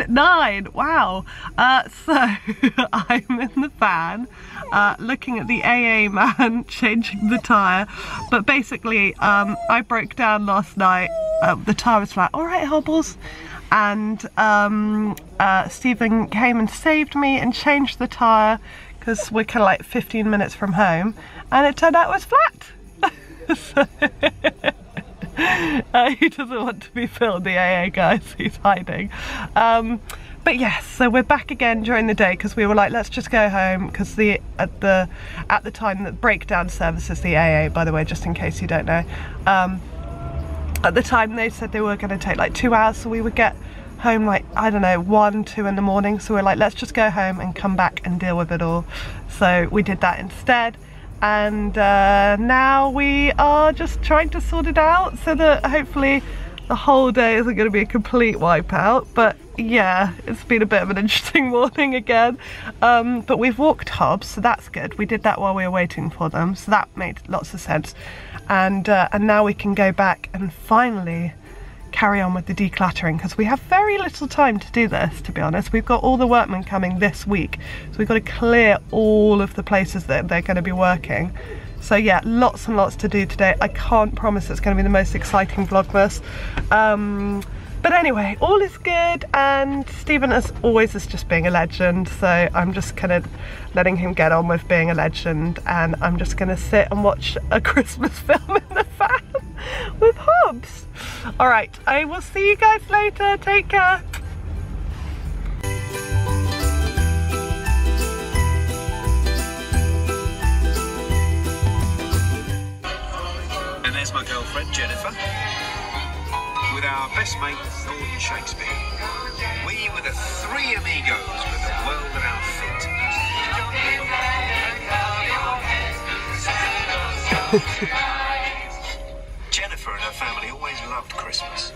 9? Wow. So I'm in the van looking at the AA man changing the tyre, but basically I broke down last night. The tyre was flat. All right, Hobbles. And Stephen came and saved me and changed the tyre because we're kind of like 15 minutes from home, and it turned out it was flat. So, he doesn't want to be filmed, the AA guy, so he's hiding. But yes, so we're back again during the day because we were like, let's just go home, because at the time, the breakdown service is the AA, by the way, just in case you don't know. At the time they said they were going to take like 2 hours, so we would get home like, I don't know, 1, 2 in the morning. So we're like, let's just go home and come back and deal with it all. So we did that instead. And now we are just trying to sort it out so that hopefully the whole day isn't going to be a complete wipeout. But yeah, it's been a bit of an interesting morning again. But we've walked Hobbs, so that's good. We did that while we were waiting for them, so that made lots of sense. And now we can go back and finally carry on with the decluttering, because we have very little time to do this, to be honest. We've got all the workmen coming this week, so we've got to clear all of the places that they're going to be working. So yeah, lots and lots to do today. I can't promise it's going to be the most exciting Vlogmas. But anyway, all is good, and Stephen, as always, is just being a legend, so I'm just kind of letting him get on with being a legend, and I'm just going to sit and watch a Christmas film in the van with Hobbs. Alright, I will see you guys later. Take care. And there's my girlfriend, Jennifer, with our best mate, Gordon Shakespeare. We were the 3 amigos with the world at our feet. Jennifer and her family always loved Christmas.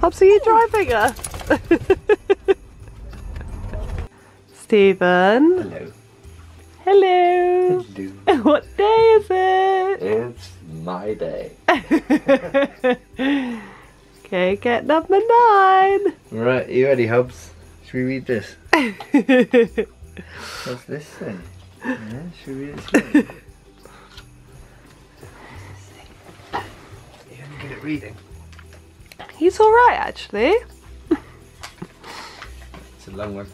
Hobbs, are you driving her? Stephen. Hello. Hello. Hello. What day is it? It's my day. Okay, get number 9. Right, you ready, Hobbs? Should we read this? What's this thing? Yeah, should we read it slowly? You're only good at reading. He's alright, actually. It's a long one.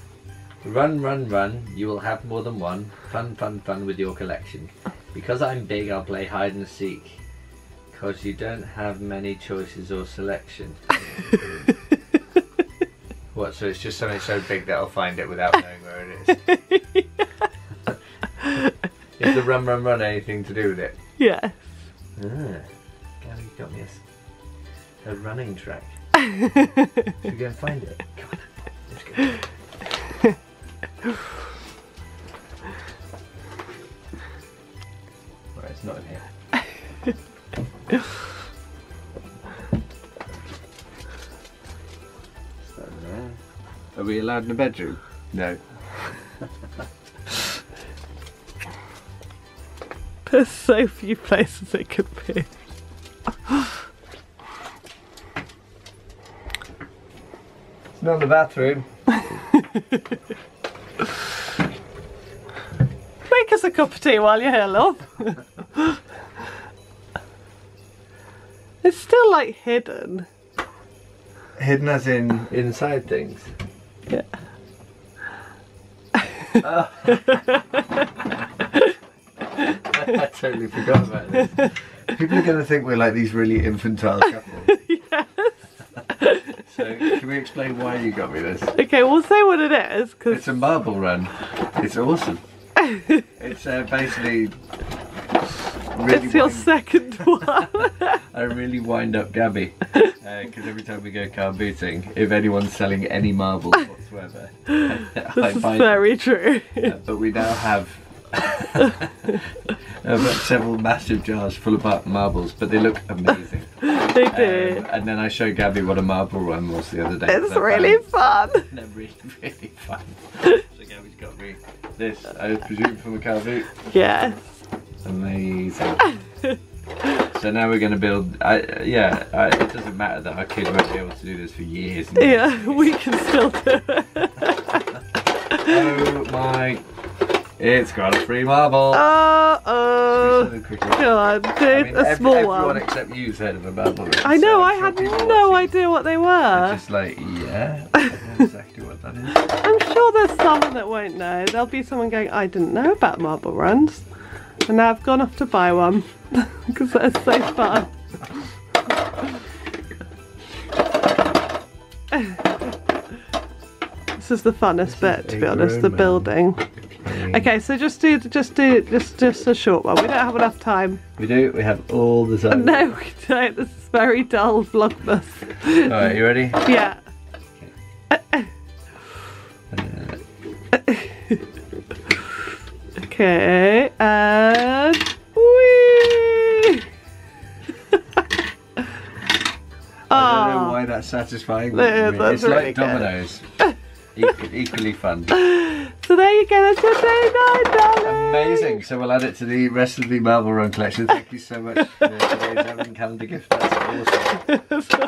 Run, run, run, you will have more than one. Fun, fun, fun with your collection. Because I'm big, I'll play hide and seek. Because you don't have many choices or selection. What, so it's just something so big that I'll find it without knowing where it is? Is the run, run, run anything to do with it? Yes. Gabby got me a running track. Should we go and find it? Come on, let's go. Right, it's not in here. It's not in there. Are we allowed in the bedroom? No. There's so few places it could be. It's not in the bathroom. Make us a cup of tea while you're here, love. It's still like hidden. Hidden as in inside things? Yeah. Oh. I totally forgot about this. People are going to think we're like these really infantile couples. Yes. So, can we explain why you got me this? Okay, we'll say what it is. Cause It's a marble run. It's awesome. It's basically... Really it's your second one. I really wind up Gabby. Because every time we go car booting, if anyone's selling any marbles whatsoever, This is very true. But we now have several massive jars full of marbles, but they look amazing. They do. And then I showed Gabby what a marble run was the other day. It's really fun. They're really, really fun. So Gabby's got me this, I presume from a car boot. Yes. Amazing. So now we're going to build. It doesn't matter that our kid won't be able to do this for years. Yeah, we can still do it. Oh my! It's got a free marble. Oh. Come on, do a small everyone one. except you's heard of a marble. I know. I had no idea what they were. It's just like, yeah, I know exactly what that is. I'm sure there's someone that won't know. There'll be someone going, I didn't know about marble runs. And now I've gone off to buy one. Because they're so fun. This is the funnest bit, to be honest, the building. Okay, so just a short one. We don't have enough time. We do, we have all the time. No, we don't. This is very dull Vlogmas. Alright, you ready? Yeah. Okay, and whee! I don't know why that's satisfying. That's it's really like dominoes. Equally fun. So there you go, that's your day night, darling. Amazing. So we'll add it to the rest of the marble run collection. Thank you so much for today's advent calendar gift. That's awesome.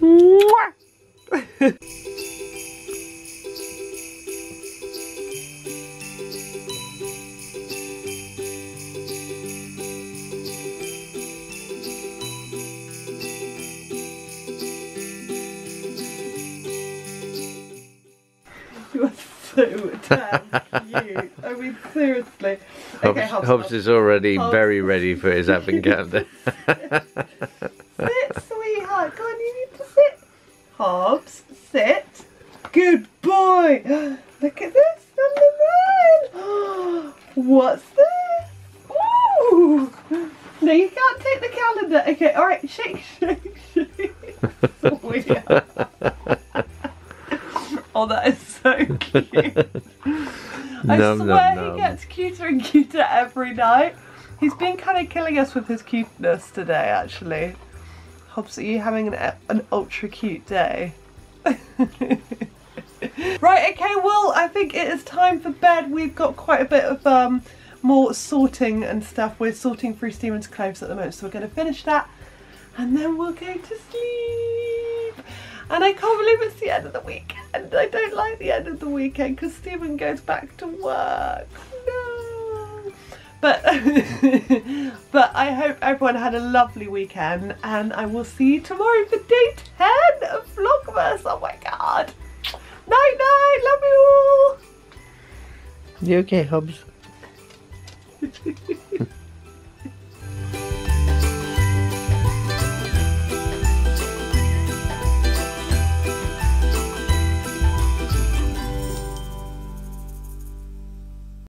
Mwah! You are so damn cute. I mean, seriously. Okay, Hobbs is already very ready for his advent calendar. Sit, sweetheart. Come on, you need to sit. Hobbs, sit. Good boy. Look at this. What's this? Ooh. No, you can't take the calendar. Okay, alright. Shake, shake, shake. Sweetheart. Oh, that is so cute. I swear he gets cuter and cuter every night. He's been kind of killing us with his cuteness today, actually. Hobbs, are you having an ultra cute day? Right, okay, well, I think it is time for bed. We've got quite a bit of more sorting and stuff. We're sorting through Stephen's clothes at the moment, so we're going to finish that. And then we'll go to sleep. And I can't believe it's the end of the weekend. I don't like the end of the weekend because Stephen goes back to work. No. But I hope everyone had a lovely weekend, and I will see you tomorrow for day 10 of Vlogmas. Oh my god. Night night. Love you all. You okay, Hobbs?